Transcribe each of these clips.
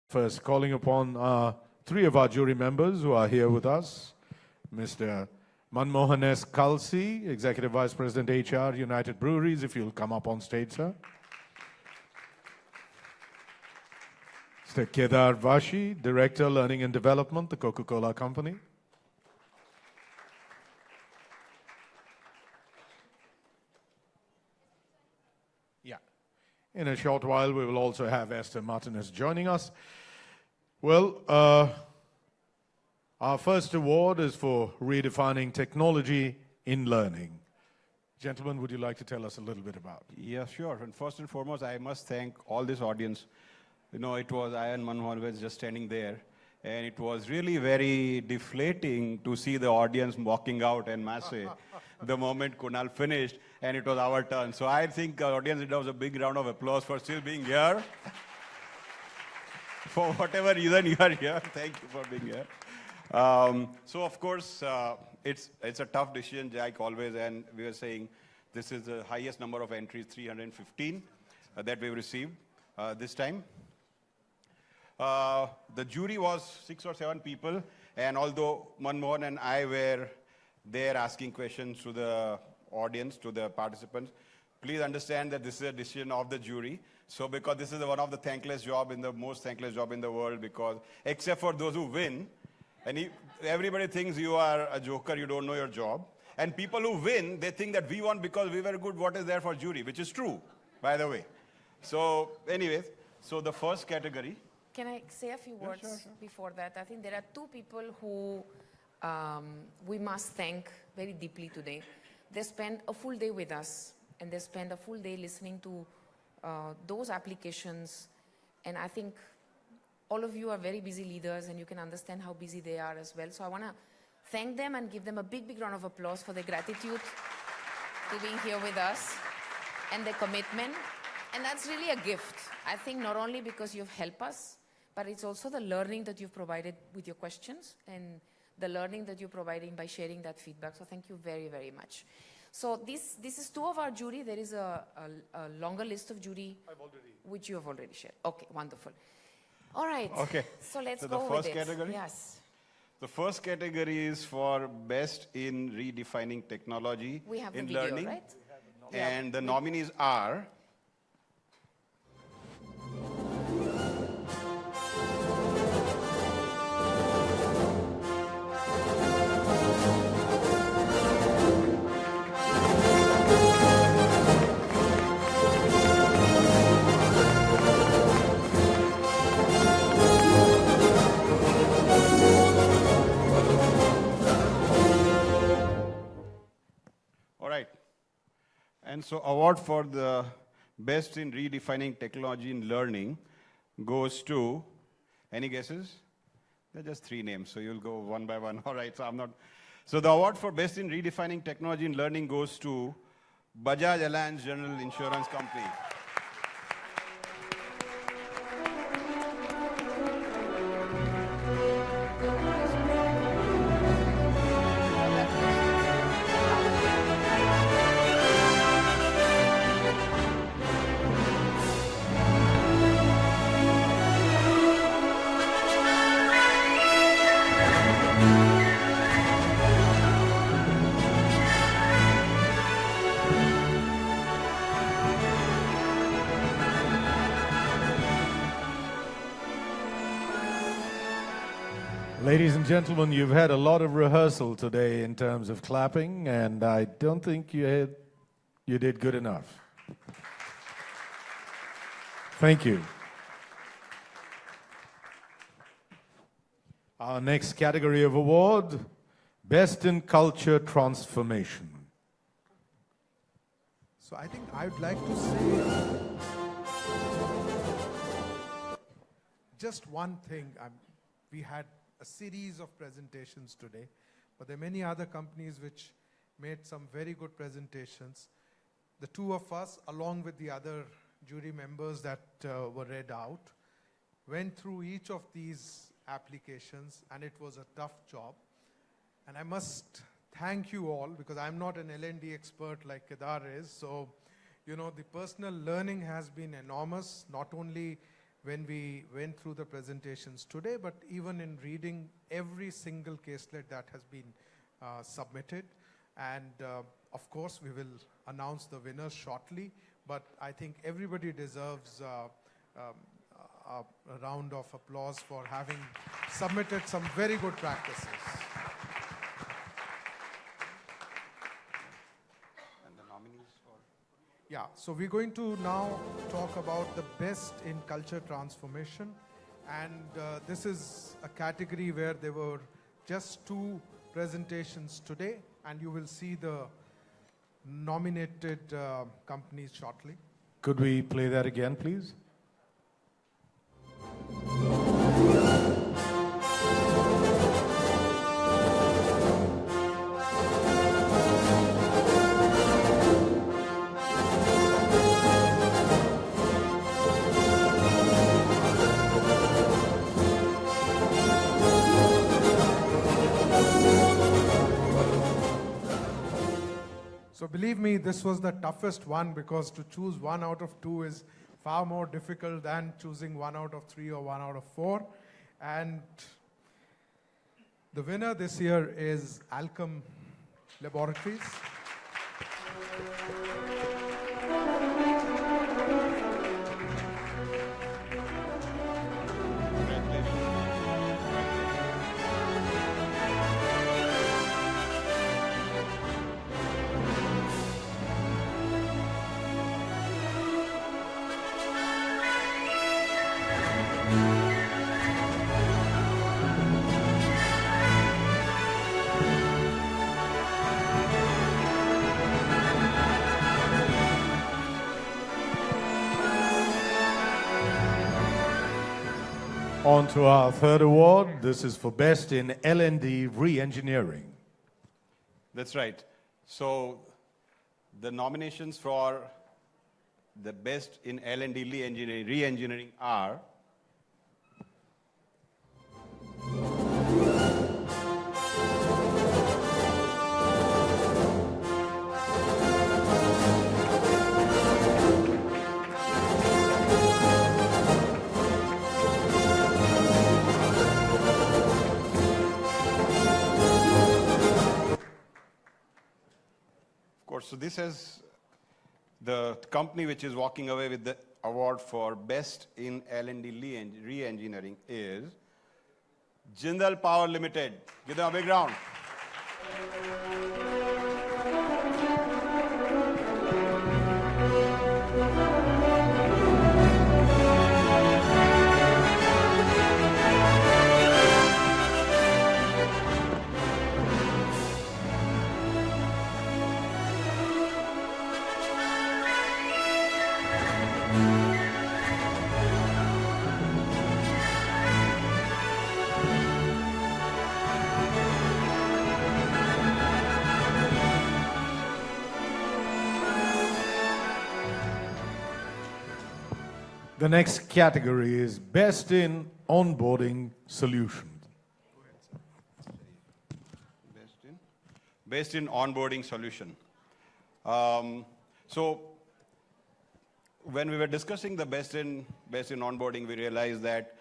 First, calling upon three of our jury members who are here with us. Mr. Manmohan S. Kalsi, Executive Vice President HR, United Breweries, if you'll come up on stage, sir. Mr. Kedar Vashi, Director, Learning and Development, The Coca-Cola Company. Yeah. In a short while, we will also have Esther Martinez joining us. Well, our first award is for redefining technology in learning. Gentlemen, would you like to tell us a little bit about it? Yeah, sure. And first and foremost, I must thank all this audience. You know, it was I and Manmohan was just standing there, and it was really very deflating to see the audience walking out en masse the moment Kunal finished, and it was our turn. So I think our audience deserves a big round of applause for still being here. For whatever reason you are here, thank you for being here. So of course, it's a tough decision, Jack, always, and we were saying this is the highest number of entries, 315, that we've received this time. The jury was 6 or 7 people, and although Manmohan and I were there asking questions to the audience, to the participants, please understand that this is a decision of the jury. So because this is one of the thankless job in the most thankless job in the world, because except for those who win, and everybody thinks you are a joker, you don't know your job. And people who win, they think that we won because we were good, what is there for jury, which is true, by the way. So anyways, so the first category. Can I say a few words sure. Before that? I think there are 2 people who we must thank very deeply today. They spent a full day with us, and they spent a full day listening to those applications. And I think all of you are very busy leaders, and you can understand how busy they are as well. So I want to thank them and give them a big, big round of applause for their gratitude to being here with us and their commitment. And that's really a gift. I think not only because you've helped us, but it's also the learning that you've provided with your questions and the learning that you're providing by sharing that feedback. So thank you very, very much. So this is 2 of our jury. There is a longer list of jury, which you have already shared. Okay, wonderful. All right. Okay. So let's so go the first with it. Category? Yes. The first category is for best in redefining technology We have in the video, learning. right? And the nominees are And so award for the best in redefining technology in learning goes to, any guesses? There are just 3 names, so you'll go one by one. All right, so I'm not. So the award for best in redefining technology in learning goes to Bajaj Allianz General Insurance Company. Ladies and gentlemen, you've had a lot of rehearsal today in terms of clapping, and I don't think you did good enough. Thank you. Our next category of award, Best in Culture Transformation. So I think I would like to say just one thing. We had a series of presentations today, but there are many other companies which made some very good presentations. The 2 of us, along with the other jury members that were read out, went through each of these applications, and it was a tough job. And I must thank you all, because I'm not an L&D expert like Kedar is. So, you know, the personal learning has been enormous, not only when we went through the presentations today, but even in reading every single caselet that has been submitted. And of course, we will announce the winners shortly, but I think everybody deserves a round of applause for having submitted some very good practices. And the nominees for? Yeah, so we're going to now talk about the best in culture transformation. And this is a category where there were just 2 presentations today, and you will see the nominated companies shortly. Could we play that again, please? So believe me, this was the toughest one, because to choose 1 out of 2 is far more difficult than choosing 1 out of 3 or 1 out of 4. And the winner this year is Alchem Laboratories. On to our third award. This is for Best in L&D Re-Engineering. That's right. So the nominations for the best in L&D re-engineering are so this is the company which is walking away with the award for Best in L&D Re-Engineering is Jindal Power Limited. Give them a big round. The next category is Best in Onboarding Solutions. Best in onboarding solution. So when we were discussing the best in onboarding, we realized that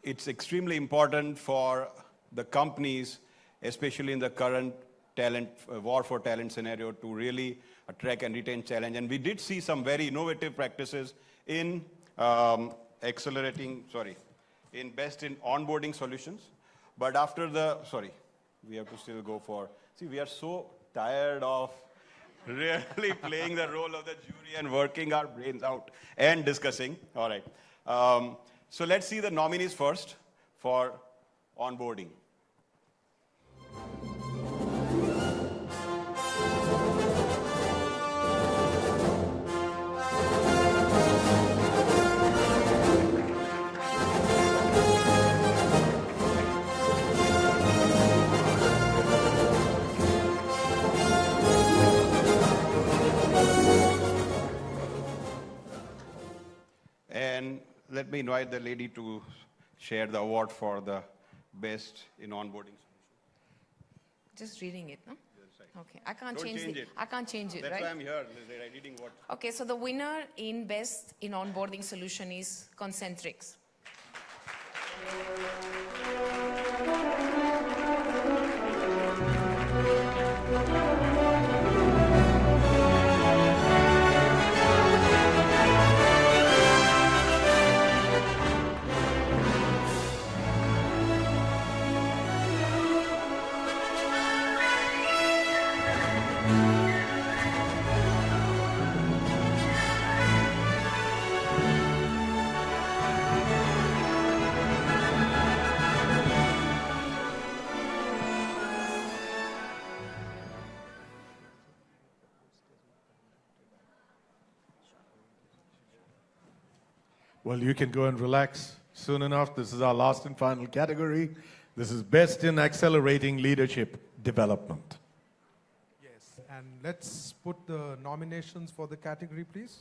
it's extremely important for the companies, especially in the current talent war for talent scenario, to really attract and retain talent. And we did see some very innovative practices in in best in onboarding solutions. But after we have to still go for, we are so tired of really playing the role of the jury and working our brains out and discussing. All right. So let's see the nominees first for onboarding. And let me invite the lady to share the award for the best in onboarding solution. Just reading it, no? Yes, right. Okay, I can't Don't change, change it. I can't change it, That's right? why I'm here, reading what. Okay, so the winner in best in onboarding solution is Concentrix. Well, you can go and relax soon enough. This is our last and final category. This is Best in Accelerating Leadership Development. Yes, and let's put the nominations for the category, please.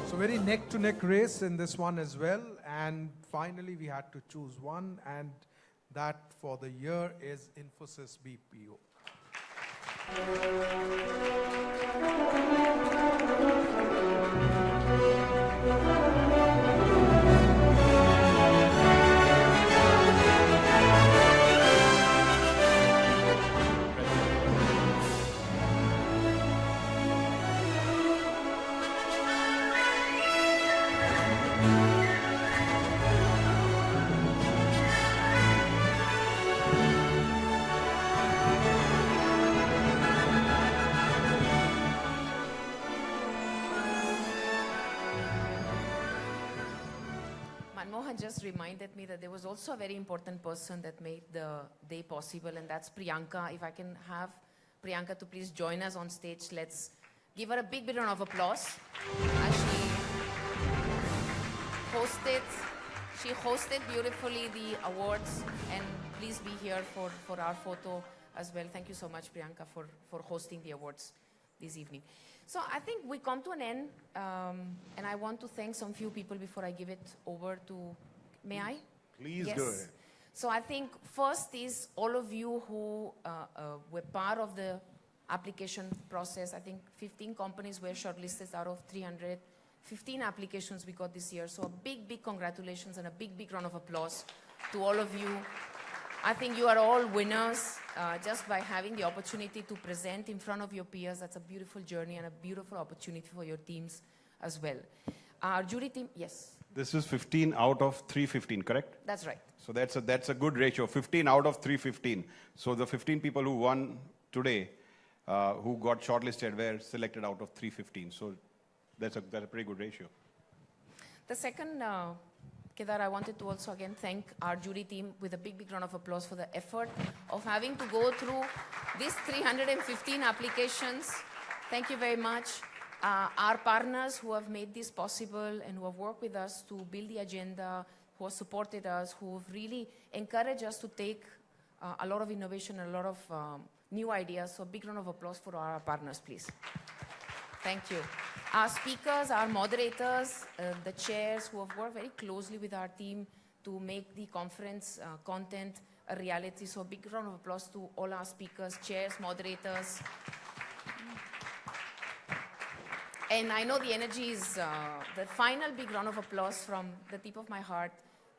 So very neck-to-neck race in this one as well. And finally, we had to choose one, and that for the year is Infosys BPO. Manmohan just reminded me that there was also a very important person that made the day possible, and that's Priyanka. If I can have Priyanka to please join us on stage, let's give her a big round of applause. As she hosted beautifully the awards, and please be here for our photo as well. Thank you so much, Priyanka, for hosting the awards this evening. So I think we come to an end, and I want to thank some few people before I give it over to, may I? Please Yes. go ahead. So I think first is all of you who were part of the application process. I think 15 companies were shortlisted out of 315 applications we got this year. So a big congratulations and a big round of applause to all of you. I think you are all winners just by having the opportunity to present in front of your peers. That's a beautiful journey and a beautiful opportunity for your teams as well. Our jury team, yes, This is 15 out of 315, correct? that's right. So that's a good ratio, 15 out of 315. So the 15 people who won today, who got shortlisted, were selected out of 315. So that's a pretty good ratio. The second, Kedar, I wanted to also again thank our jury team with a big round of applause for the effort of having to go through these 315 applications. Thank you very much. Our partners who have made this possible and who have worked with us to build the agenda, who have supported us, who have really encouraged us to take a lot of innovation and a lot of new ideas. So a big round of applause for our partners, please. Thank you. Our speakers, our moderators, the chairs who have worked very closely with our team to make the conference content a reality. So a big round of applause to all our speakers, chairs, moderators. And I know the energy is the final big round of applause from the tip of my heart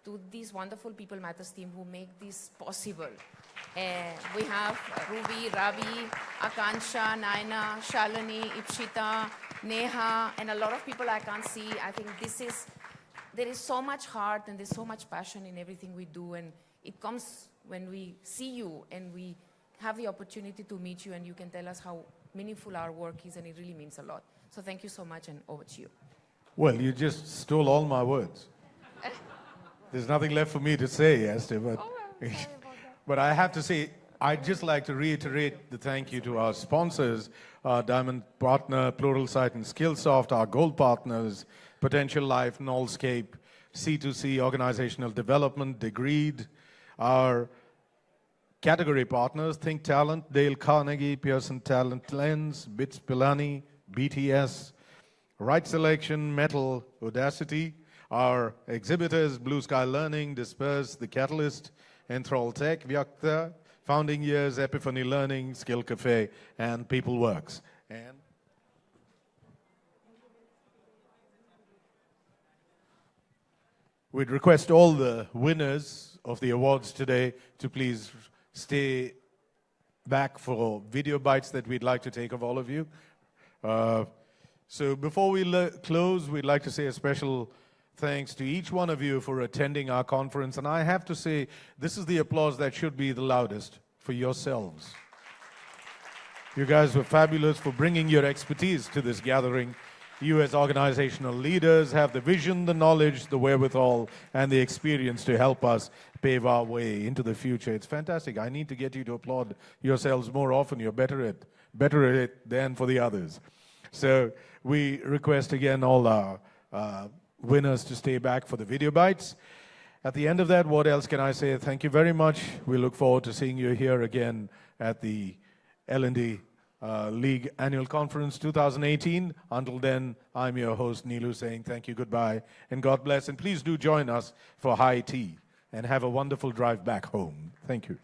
to these wonderful People Matters team who make this possible. We have Ruby, Ravi, Akansha, Naina, Shalini, Ipshita, Neha, and a lot of people I can't see. I think there is so much heart and there's so much passion in everything we do, and it comes when we see you and we have the opportunity to meet you and you can tell us how meaningful our work is, and it really means a lot. So thank you so much, and over to you. Well, you just stole all my words. There's nothing left for me to say, Esther, but, but I have to say, I'd just like to reiterate the thank you to our sponsors, our Diamond Partner, Pluralsight and Skillsoft, our Gold Partners, Potential Life, Nullscape, C2C Organizational Development, Degreed, our category partners, Think Talent, Dale Carnegie, Pearson Talent Lens, BITS Pilani, BTS, Right Selection, Metal, Audacity, our exhibitors, Blue Sky Learning, Disperse, The Catalyst, Enthrall Tech, Vyakta, Founding Years, Epiphany Learning, Skill Cafe, and PeopleWorks. And we'd request all the winners of the awards today to please stay back for video bites that we'd like to take of all of you. So before we close, we'd like to say a special thanks to each one of you for attending our conference. And I have to say, this is the applause that should be the loudest for yourselves. You guys were fabulous for bringing your expertise to this gathering. You as organizational leaders have the vision, the knowledge, the wherewithal, and the experience to help us pave our way into the future. It's fantastic. I need to get you to applaud yourselves more often. You're better at it than for the others. So we request again all our winners to stay back for the video bites. At the end of that, what else can I say? Thank you very much. We look forward to seeing you here again at the L&D League Annual Conference 2018. Until then, I'm your host, Neelu, saying thank you, goodbye, and God bless. And please do join us for high tea and have a wonderful drive back home. Thank you.